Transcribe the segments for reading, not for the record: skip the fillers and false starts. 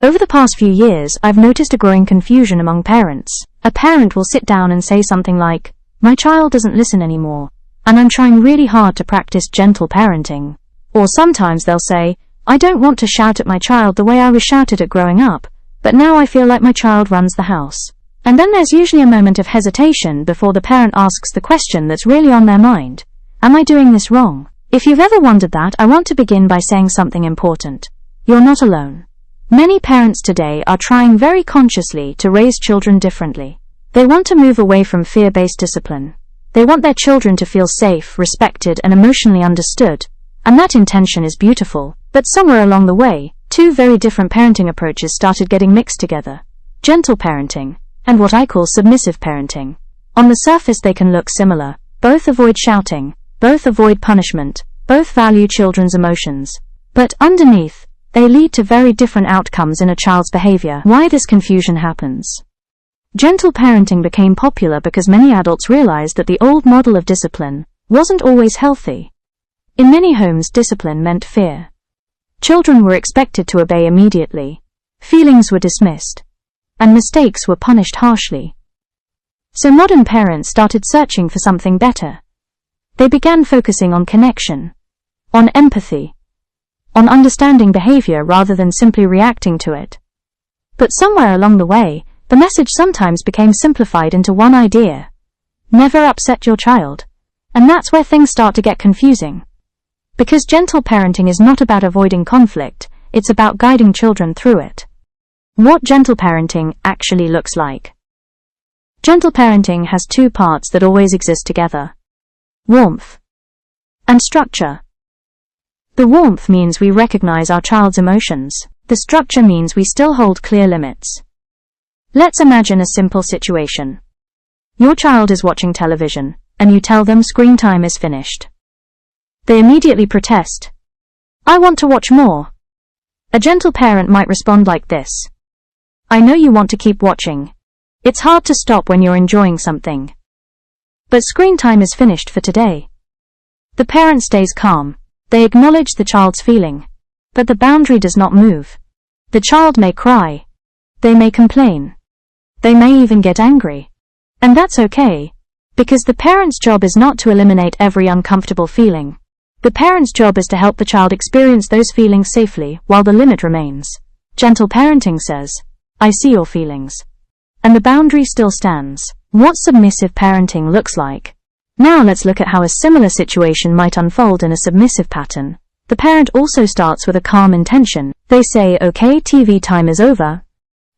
Over the past few years, I've noticed a growing confusion among parents. A parent will sit down and say something like, "My child doesn't listen anymore, and I'm trying really hard to practice gentle parenting." Or sometimes they'll say, "I don't want to shout at my child the way I was shouted at growing up, but now I feel like my child runs the house." And then there's usually a moment of hesitation before the parent asks the question that's really on their mind. Am I doing this wrong? If you've ever wondered that, I want to begin by saying something important. You're not alone. Many parents today are trying very consciously to raise children differently. They want to move away from fear-based discipline. They want their children to feel safe, respected, and emotionally understood. And that intention is beautiful. But somewhere along the way, two very different parenting approaches started getting mixed together. Gentle parenting, and what I call submissive parenting. On the surface they can look similar. Both avoid shouting, both avoid punishment, both value children's emotions. But underneath, they lead to very different outcomes in a child's behavior. Why this confusion happens? Gentle parenting became popular because many adults realized that the old model of discipline wasn't always healthy. In many homes, discipline meant fear. Children were expected to obey immediately. Feelings were dismissed. And mistakes were punished harshly. So modern parents started searching for something better. They began focusing on connection, on empathy, on understanding behavior rather than simply reacting to it. But somewhere along the way, the message sometimes became simplified into one idea. Never upset your child. And that's where things start to get confusing. Because gentle parenting is not about avoiding conflict, it's about guiding children through it. What gentle parenting actually looks like. Gentle parenting has two parts that always exist together: warmth and structure. The warmth means we recognize our child's emotions. The structure means we still hold clear limits. Let's imagine a simple situation. Your child is watching television, and you tell them screen time is finished. They immediately protest. "I want to watch more." A gentle parent might respond like this: "I know you want to keep watching. It's hard to stop when you're enjoying something. But screen time is finished for today." The parent stays calm. They acknowledge the child's feeling. But the boundary does not move. The child may cry. They may complain. They may even get angry. And that's okay. Because the parent's job is not to eliminate every uncomfortable feeling. The parent's job is to help the child experience those feelings safely while the limit remains. Gentle parenting says, "I see your feelings." And the boundary still stands. What submissive parenting looks like. Now let's look at how a similar situation might unfold in a submissive pattern. The parent also starts with a calm intention. They say, "Okay, TV time is over."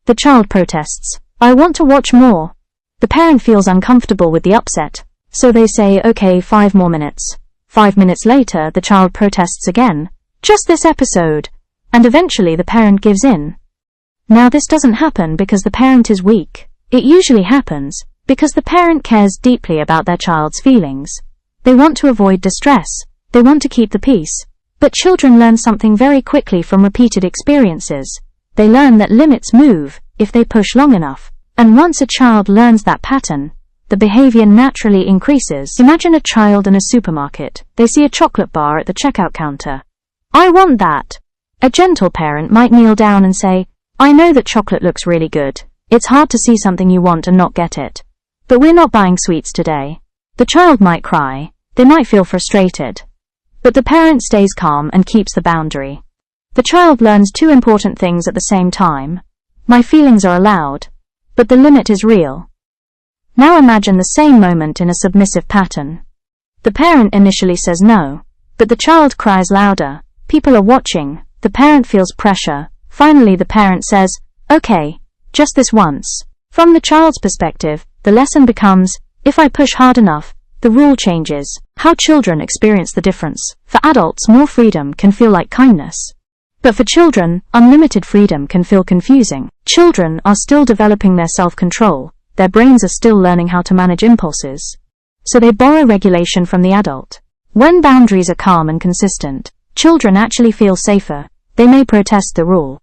The child protests, "I want to watch more." The parent feels uncomfortable with the upset. So they say, "Okay, 5 more minutes." 5 minutes later, the child protests again. "Just this episode." And eventually the parent gives in. Now this doesn't happen because the parent is weak. It usually happens because the parent cares deeply about their child's feelings. They want to avoid distress. They want to keep the peace. But children learn something very quickly from repeated experiences. They learn that limits move if they push long enough. And once a child learns that pattern, the behavior naturally increases. Imagine a child in a supermarket. They see a chocolate bar at the checkout counter. "I want that." A gentle parent might kneel down and say, "I know that chocolate looks really good. It's hard to see something you want and not get it. But we're not buying sweets today." The child might cry. They might feel frustrated. But the parent stays calm and keeps the boundary. The child learns two important things at the same time. My feelings are allowed, but the limit is real. Now imagine the same moment in a submissive pattern. The parent initially says no, but the child cries louder. People are watching. The parent feels pressure. Finally the parent says, "Okay, just this once." From the child's perspective, the lesson becomes, if I push hard enough, the rule changes. How children experience the difference. For adults, more freedom can feel like kindness. But for children, unlimited freedom can feel confusing. Children are still developing their self-control. Their brains are still learning how to manage impulses. So they borrow regulation from the adult. When boundaries are calm and consistent, children actually feel safer. They may protest the rule,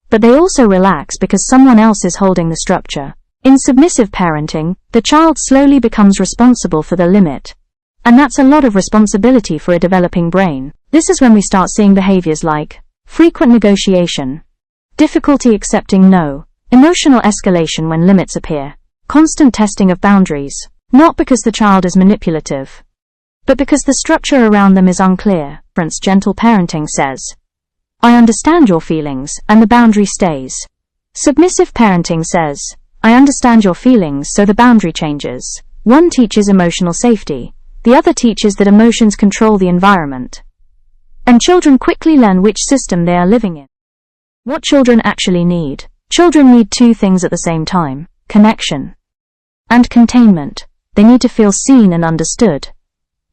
but they also relax because someone else is holding the structure. In submissive parenting, the child slowly becomes responsible for the limit. And that's a lot of responsibility for a developing brain. This is when we start seeing behaviors like frequent negotiation. difficulty accepting no, emotional escalation when limits appear, constant testing of boundaries, not because the child is manipulative, but because the structure around them is unclear. Gentle parenting says, I understand your feelings, and the boundary stays. Submissive parenting says, I understand your feelings, so the boundary changes. One teaches emotional safety, the other teaches that emotions control the environment. And children quickly learn which system they are living in. What children actually need. Children need two things at the same time: connection and containment. They need to feel seen and understood.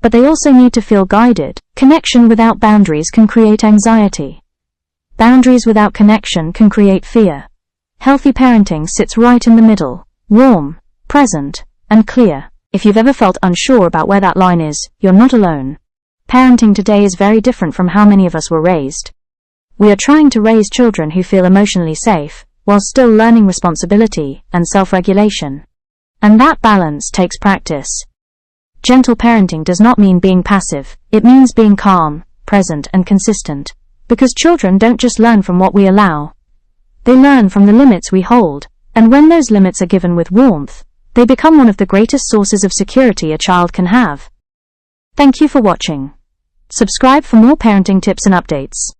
But they also need to feel guided. Connection without boundaries can create anxiety. Boundaries without connection can create fear. Healthy parenting sits right in the middle, warm, present, and clear. If you've ever felt unsure about where that line is, you're not alone. Parenting today is very different from how many of us were raised. We are trying to raise children who feel emotionally safe, while still learning responsibility and self-regulation. And that balance takes practice. Gentle parenting does not mean being passive, it means being calm, present, and consistent. Because children don't just learn from what we allow. They learn from the limits we hold, and when those limits are given with warmth, they become one of the greatest sources of security a child can have. Thank you for watching. Subscribe for more parenting tips and updates.